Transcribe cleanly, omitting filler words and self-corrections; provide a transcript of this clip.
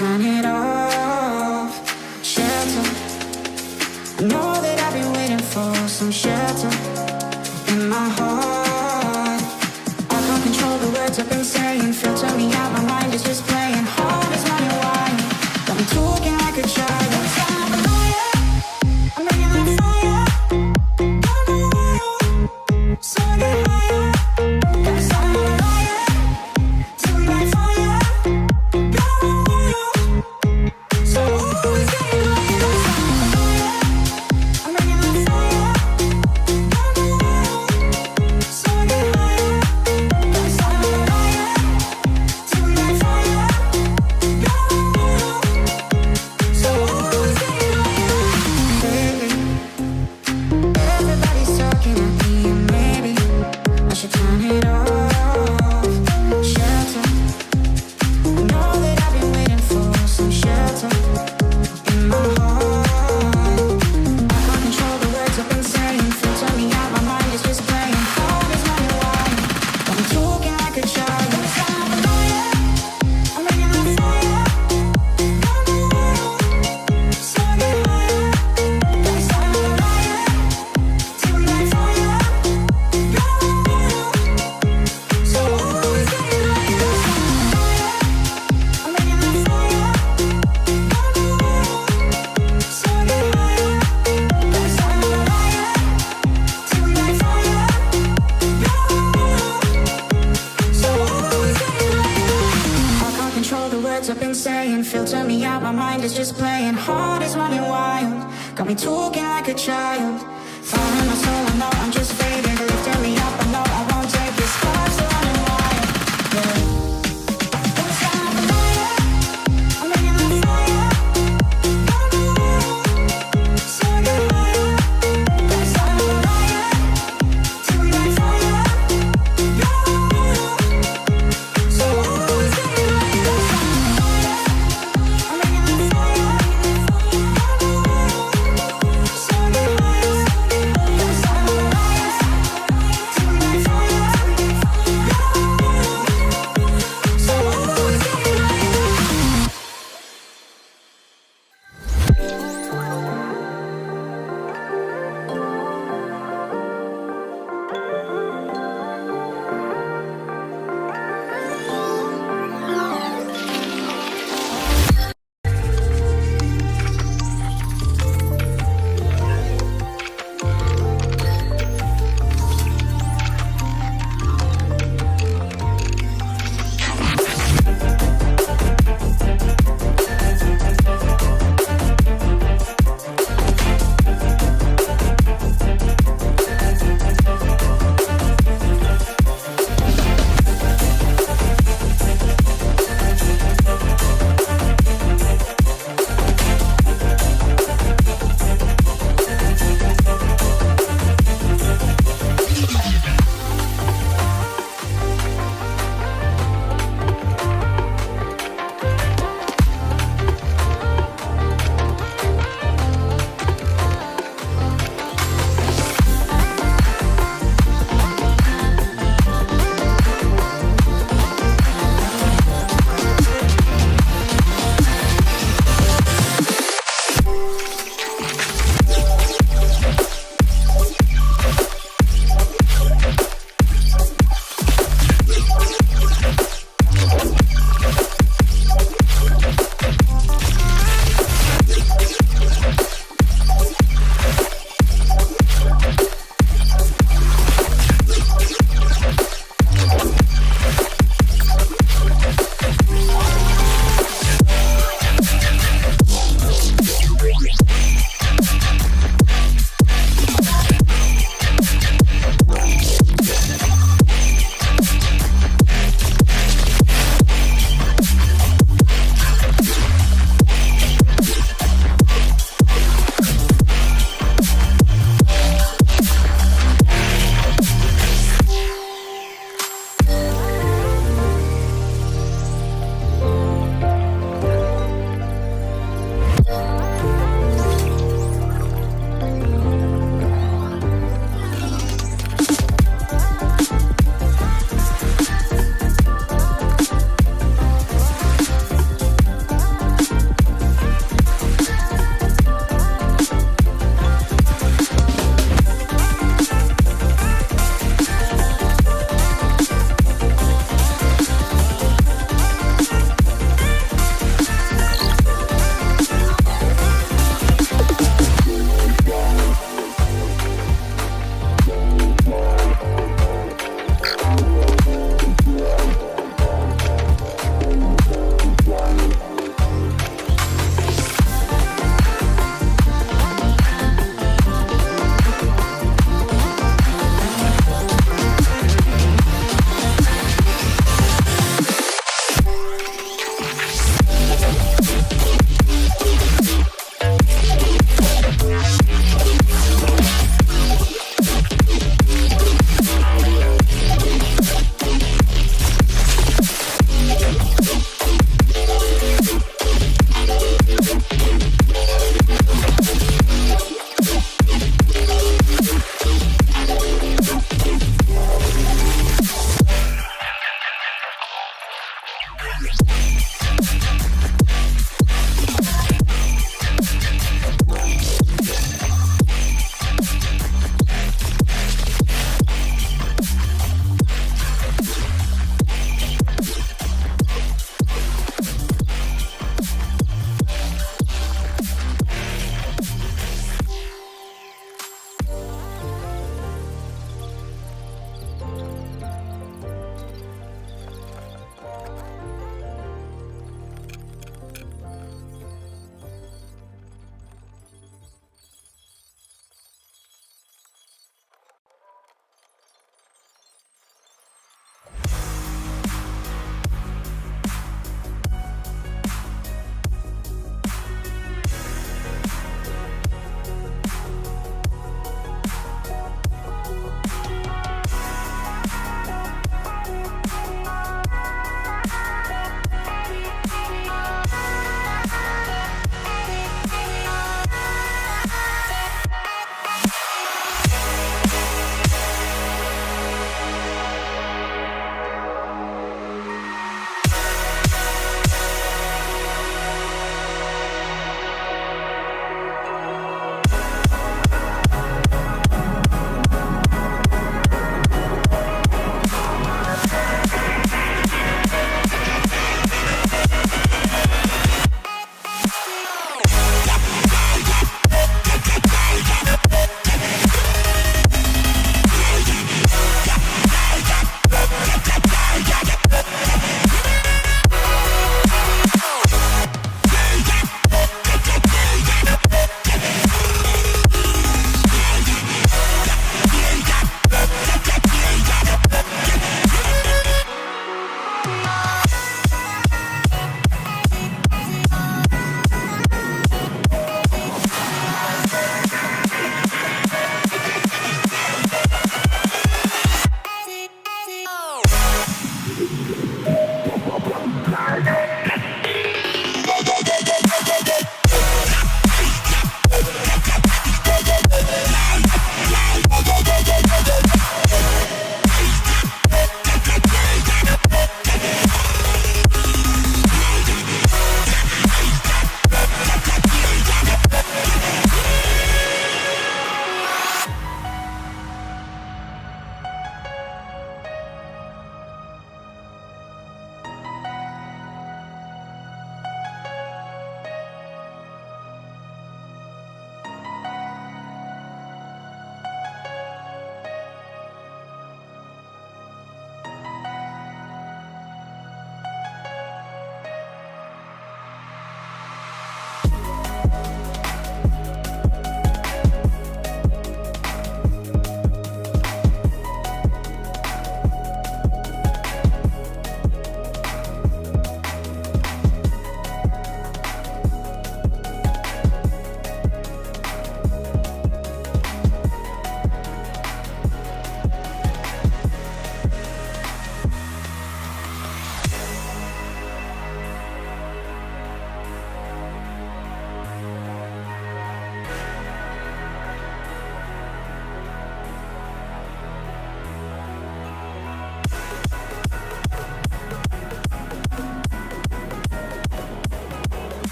turn it off. Shelter, I know that I've been waiting for some shelter in my heart. I can't control the words I've been saying. Filter me out, my mind is just playing hard as money wine. Got me talking like a child. I'm a liar, I'm bringing that fire. Don't go wild, so I get higher. Got me starting on a liar, till we light fire. Don't go wild, so always getting higher. I'm a liar, I'm bringing that fire. Don't go wild, so I get higher. Got me starting on a liar, till we light fire. Don't go wild, so always getting higher. Lately, everybody's talking at me, and maybe I should turn it off. Shelter, I know that I've been waiting for some shelter in my heart. I can't control the words I've been saying. Filter me out, my mind is just playing hard as money wine. Got me talking like a child. I'm a liar, I'm bringing that fire. Don't go wild, so I get higher. Got me starting on a liar, till we light fire. Don't go wild, so always getting higher. I'm a liar, I'm bringing that fire. Don't go wild, so I get higher. Got me starting on a liar, till we light fire. Don't go wild, so always getting higher. I can't control the words I've been saying. Filter me out, my mind is just playing hard as running wild. Got me talking like a child. Fire in my soul, I know I'm just fading.